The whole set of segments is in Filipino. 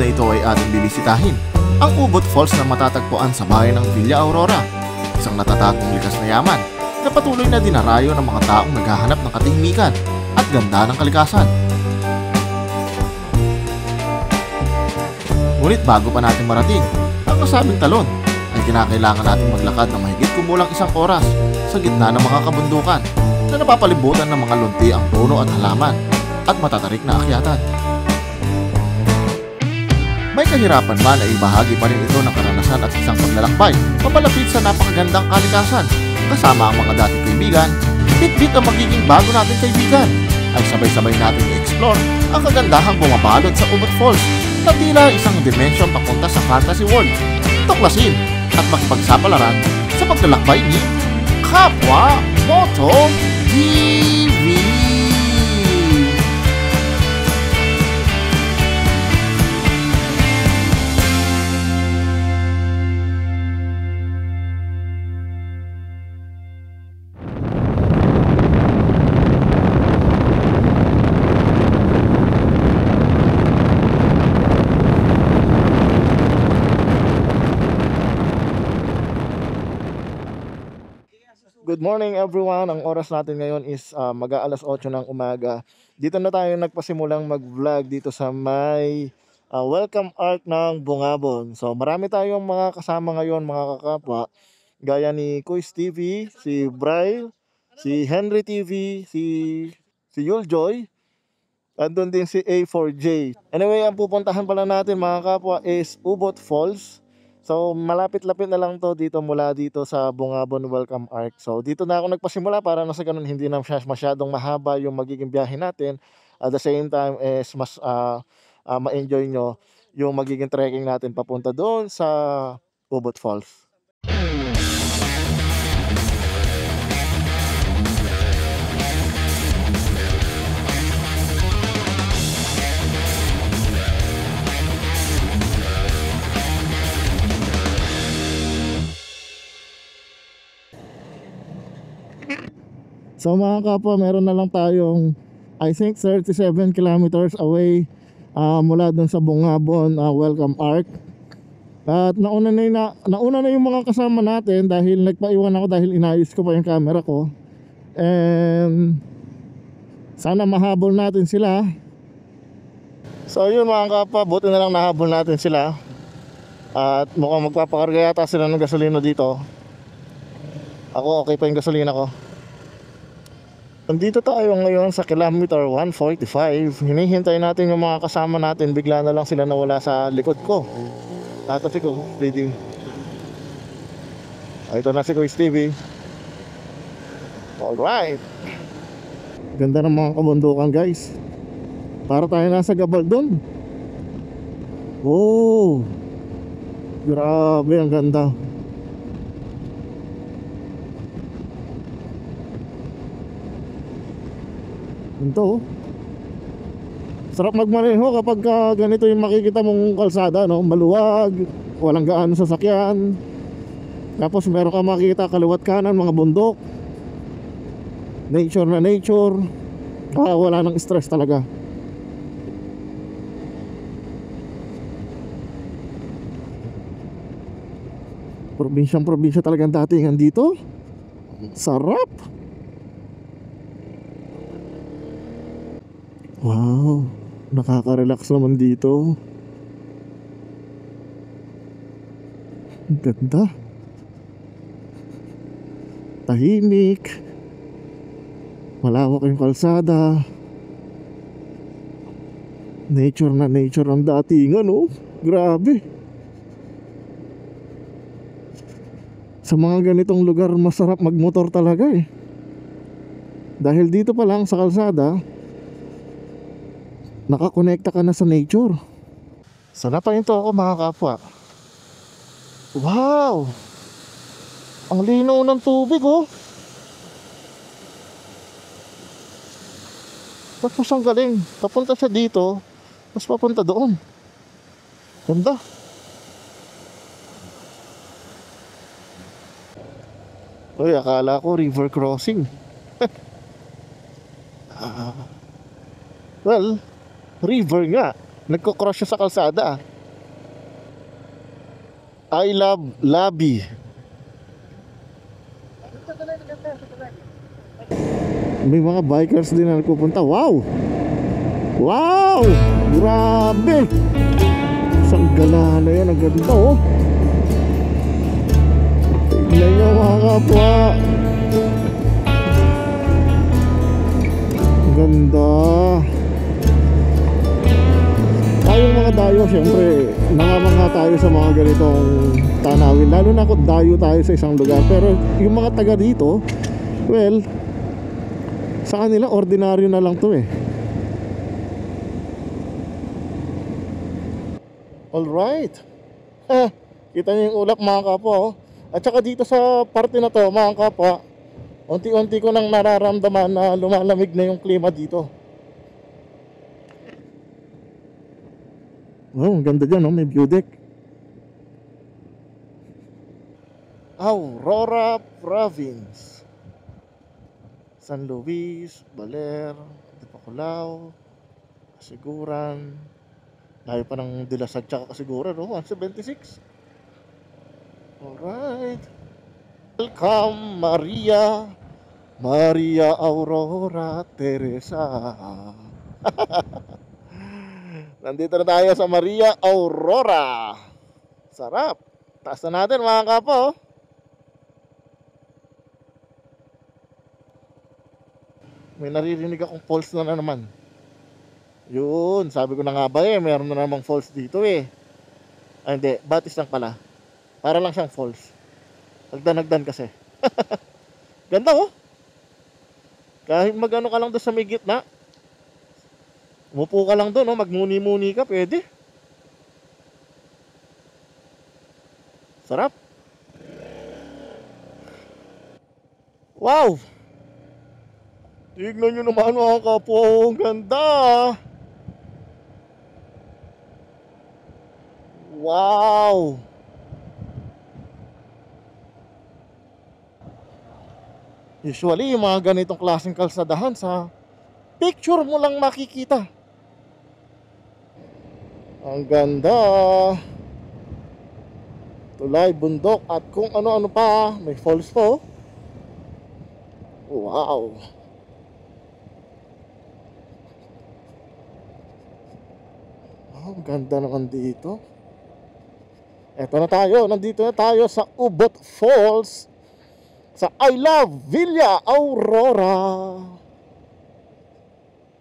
na ito ay ating bibisitahin, ang Ubod Falls na matatagpuan sa bayan ng Villa Aurora, isang natatagong likas na yaman na patuloy na dinarayo ng mga taong naghahanap ng katahimikan at ganda ng kalikasan. Ngunit bago pa natin marating ang nasabing talon, ay kinakailangan natin maglakad ng mahigit kumulang 1 oras sa gitna ng mga kabundukan na napapalibutan ng mga lunti ang puno at halaman at matatarik na akyatan. May kahirapan man ay bahagi pa rin ito ng karanasan at isang paglalakbay papalapit sa napakagandang kalikasan. Kasama ang mga dating kaibigan, bit-bit ang magiging bago nating kaibigan, ay sabay-sabay natin i-explore ang kagandahang bumabalot sa Ubod Falls na tila isang dimensyon papunta sa fantasy world. Tuklasin at makipagsapalaran sa paglalakbay ni Kapwa Moto TV. Good morning everyone. Ang oras natin ngayon is mag-aalas 8 ng umaga. Dito na tayo nagpasimulang mag-vlog dito sa may welcome arc ng Bungabon. So marami tayong mga kasama ngayon mga kakapwa. Gaya ni Kuis TV, si Braille, si Henry TV, si Yuljoy. Andun din si A4J. Anyway, ang pupuntahan pala natin mga kapwa is Ubod Falls. So malapit-lapit na lang to dito mula dito sa Bungabon Welcome Arc. So dito na ako nagpasimula para na sa ganun hindi na masyadong mahaba yung magiging biyahe natin. At the same time is mas ma-enjoy nyo yung magiging trekking natin papunta doon sa Ubod Falls. So mga kapwa, meron na lang tayong I think 37 kilometers away mula dun sa Bungabon Welcome Arc. At nauna na yung mga kasama natin dahil nagpaiwan ako dahil inayos ko pa yung camera ko. And sana mahabol natin sila. So yun mga kapwa, buti na lang nahabol natin sila. At mukhang magpapakarga yata sila ng gasolina dito. Ako okay pa yung gasolina ko. Nandito tayo ngayon sa kilometer 145. Hinihintay natin yung mga kasama natin. Bigla na lang sila nawala sa likod ko. Tatafi ko, reading. Ito na si Kuis TV. Alright. Ganda ng mga kabundukan guys. Para tayo nasa Gabaldon. Oh, grabe ang ganda. Ito, sarap magmaneho kapag ganito yung makikita mong kalsada, no? Maluwag, walang gaano sasakyan. Tapos meron ka makikita kaliwat kanan mga bundok. Nature na nature. Wala nang stress talaga. Probinsya talagang datingan dito. Sarap. Wow, nakaka-relax naman dito. Ganda. Tahimik. Malawak yung kalsada. Nature na nature ang datingan, oh. Grabe. Sa mga ganitong lugar masarap magmotor talaga eh. Dahil dito pa lang sa kalsada nakakonekta ka na sa nature. Sana pa ito ako mga kapwa. Wow, ang linaw ng tubig oh. Tapos ang galing. Papunta siya dito, tapos papunta doon. Ganda. Uy, akala ko river crossing. Well, river nga. Nagko-cross siya sa kalsada. I love Labi. May mga bikers din na nagpupunta. Wow! Wow! Grabe! Isang gala na yan. Ang ganda oh. Tignan nyo mga kapwa. Ang ganda. Tayong mga dayo, syempre namamangha tayo sa mga ganitong tanawin. Lalo na kung dayo tayo sa isang lugar. Pero yung mga taga dito, well, sa kanila ordinaryo na lang to eh. Alright. Kita niyo yung ulap mga kapwa oh. At saka dito sa parte na to mga kapwa, unti-unti ko nang nararamdaman na lumalamig na yung klima dito. Oh, ang ganda dyan, no? May view deck. Aurora Province, San Luis, Baler, Dipaculao, Kasiguran. Layo pa ng Dilasag tsaka Kasiguran, no? 176. Alright. Welcome, Maria. Maria Aurora Teresa. Nandito na tayo sa Maria Aurora. Sarap. Taas na natin mga kapo. May naririnig akong falls na naman. Yun, sabi ko na nga ba eh, meron na namang falls dito eh. Ay hindi, batis lang pala. Para lang siyang falls. Nagdan kasi. Ganda oh. Kahit magano ka lang doon sa may gitna. Umupo ka lang doon, no? Magmuni-muni ka, pwede. Sarap. Wow! Tignan nyo naman mga kapo, ang ganda! Wow! Usually, yung mga ganitong klaseng kalsadahan sa picture mo lang makikita. Ang ganda. Tulay, bundok at kung ano-ano pa. May falls po. Wow. Oh, ang ganda naman dito. Eto na tayo. Nandito na tayo sa Ubot Falls. Sa I Love Villa Aurora.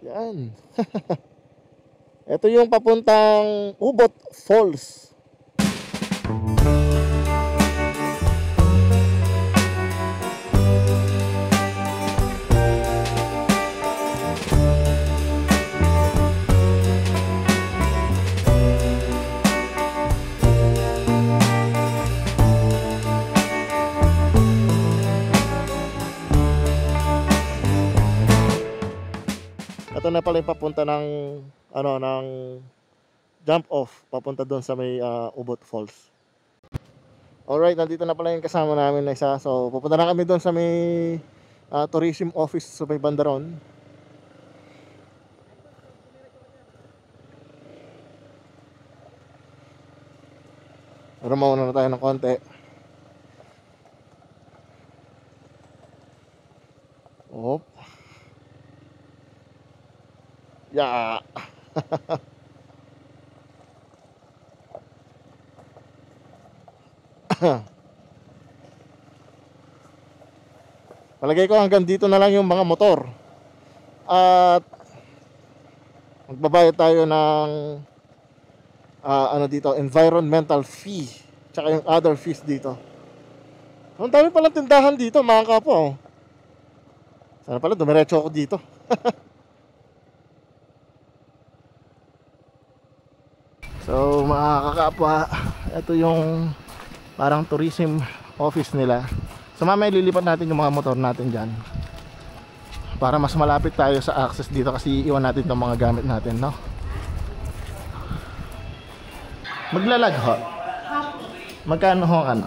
Yan. Ito yung papuntang Ubot Falls. Ito na pala yung papunta ng ng jump off papunta doon sa may Ubot Falls. Alright, nandito na pala yung kasama namin na isa. So pupunta na kami doon sa may tourism office sa may Bandaron. Pero mauna na tayo ng konti. Op. Yeah. Palagay ko hanggang dito na lang yung mga motor. At magbabayad tayo ng dito, environmental fee. Tsaka yung other fees dito. Ang dami palang tindahan dito mga kapo. Sana pala dumiretso ako dito. So mga kakapwa, ito yung parang tourism office nila. So mamaya lilipat natin yung mga motor natin dyan para mas malapit tayo sa access dito kasi iwan natin itong mga gamit natin, no? Maglalag ho? Magkano ho ano?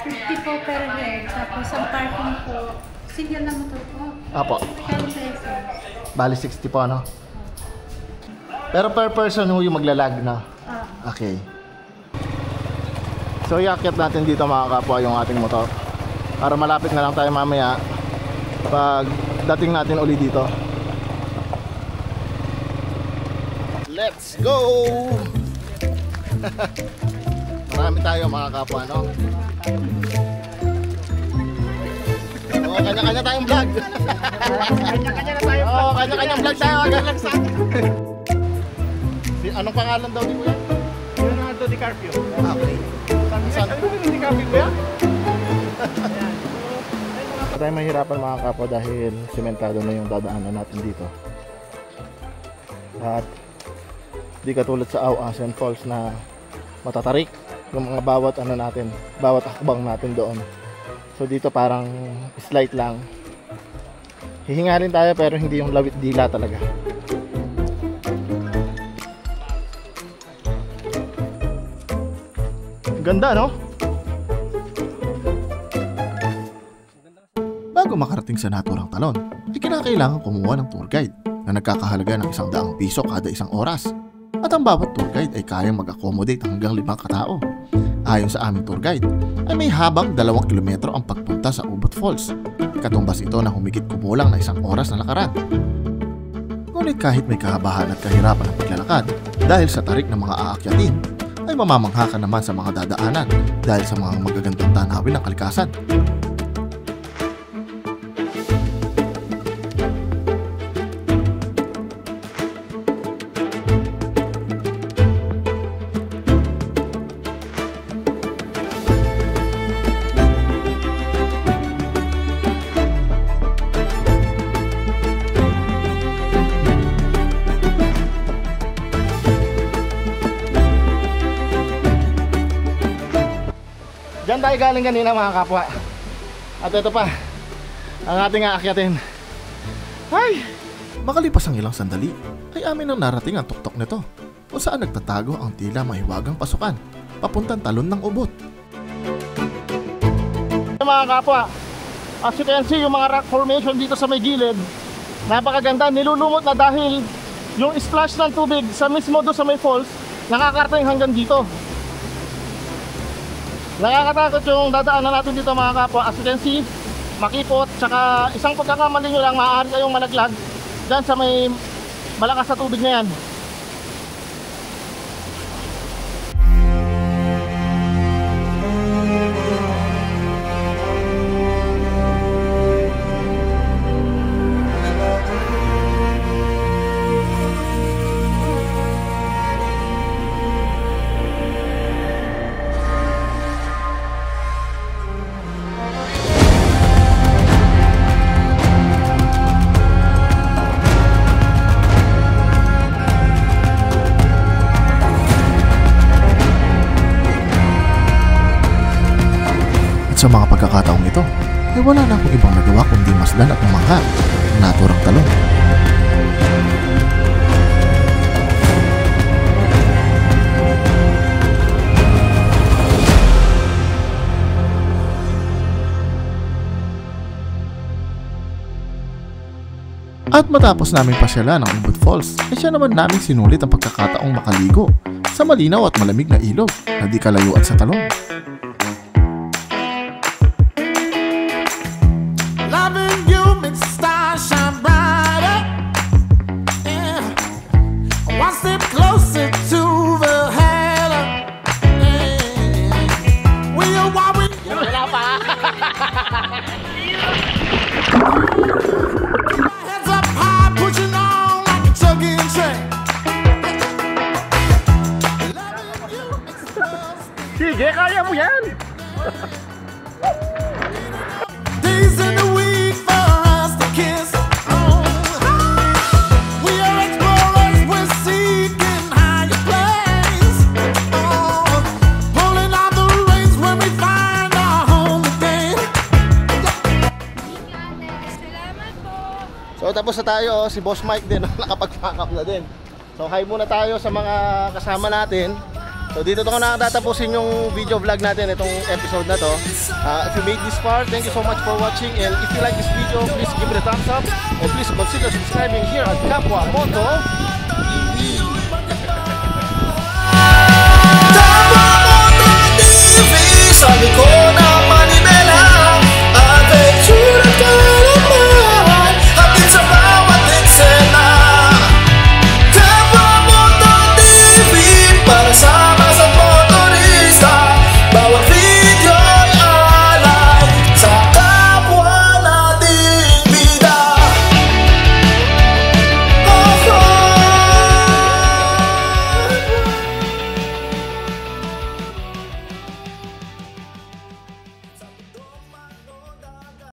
50 po per head, tapos ang parking po, single na motor po. Apo. Kaya sa isa. Bali 60 po ano? Pero per person ho yung maglalag na? Ah. Okay. So iakyat natin dito mga kapwa yung ating motor para malapit na lang tayo mamaya pag dating natin uli dito. Let's go! Marami tayo mga kapwa, no? Oh, kanya-kanya tayong vlog. Kanya-kanya na tayo. Oh, kanya-kanyang vlog tayo. Anong pangalan daw ni Kuya? Leonardo DiCaprio. Okay. Saan? Ano ba yung DiCaprio Kuya? Hindi tayo mahirapan mga kapwa dahil sementado na yung dadaanan natin dito. At di katulad sa Auasen Falls na matatarik yung mga bawat ano natin, bawat akbang natin doon. So dito parang slight lang. Hihingalin tayo pero hindi yung lawit dila talaga. Ganda, no? Bago makarating sa naturang talon, ay kinakailangan kumuha ng tour guide na nagkakahalaga ng 100 piso kada isang oras. At ang bawat tour guide ay kayang mag-accommodate hanggang 5 katao. Ayon sa aming tour guide, ay may habang 2 kilometro ang pagpunta sa Ubot Falls. Katumbas ito na humigit kumulang na 1 oras na lakaran. Ngunit kahit may kahabahan at kahirapan ang paglalakad dahil sa tarik ng mga aakyatin, ay mamamangha ka naman sa mga dadaanan dahil sa mga magagandang tanawin ng kalikasan. Diyan tayo galing kanina mga kapwa. At ito pa ang ating aakyatin. Ay! Makalipas ang ilang sandali, ay amin nang narating ang tuktok nito kung saan nagtatago ang tila mahiwagang pasukan papuntang talon ng Ubot. Mga kapwa, as you can see yung mga rock formation dito sa may gilid, napakaganda, nilulumot na dahil yung splash ng tubig sa mismo doon sa may falls nakakarating hanggang dito. Nakakatakot yung dadaanan natin dito mga kapwa. As you can see, makipot, tsaka isang pagkakamali nyo lang, maaari kayong malaglag dyan sa may malakas sa tubig na yan. Sa mga pagkakataong ito, ay wala na akong ibang nagawa kundi masdan at umangha ng naturang talon. At matapos naming pasyalan ang Ubot Falls, ay siya naman namin sinulit ang pagkakataong makaligo sa malinaw at malamig na ilog na di kalayuan sa talon. Sige, kaya mo yan! Days in the week for us to kiss. Oh, we are explorers, we're seeking higher places. Oh, pulling out the reins when we find our home again. Salamat po. So tapos na tayo, si Boss Mike din nakapag-pack up na din. So hi muna tayo sa mga kasama natin. So dito ko na tatapusin yung video vlog natin, itong episode na to. If you made this far, thank you so much for watching. And if you like this video, please give it a thumbs up. And please consider subscribing here at Kapwa Moto TV. sa likod.